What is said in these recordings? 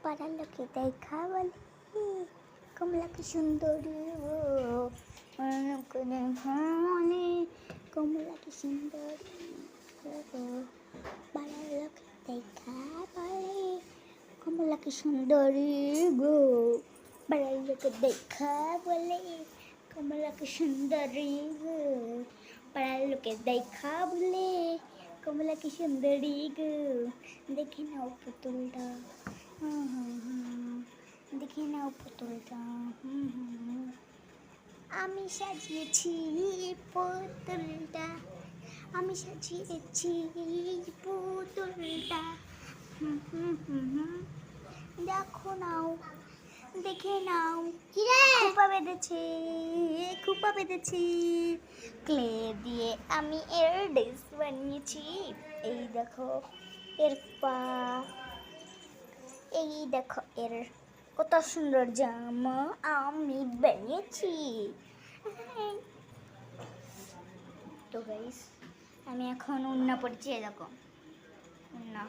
পাড়ার লোকে দেখা বলে কমলা কি সুন্দরী গো, মনে কমলা কি সুন্দরী গো, পাড়ার লোকে দেখা বলে কমলা কি সুন্দরী গো, পাড়ার লোকে দেখা বলে কমলা কি সুন্দরী গো, পাড়ার লোকে দেখা বলে কমলা কি সুন্দরী গো। দেখে নাও পুতুলটা, দেখে নাও পুতুলটা, আমি সাজিয়েছি পুতুলটা, আমি সাজিয়েছি পুতুলটা, দেখো নাও, দেখে নাও, খোপা বেঁধেছি, খোপা বেঁধেছি ক্লে দিয়ে আমি এর ড্রেস বানিয়েছি। এই দেখো এর পা, এই দেখো এর কত সুন্দর জামা আমি বানিয়েছি। তো গাইস আমি এখন উন্না পড়ছি, এই দেখো উন্না।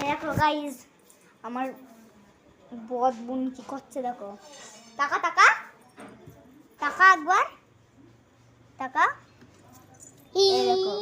দেখো গাইস আমার বদ বোন কি করছে, দেখো টাকা টাকা টাকা একবার টাকা, এই দেখো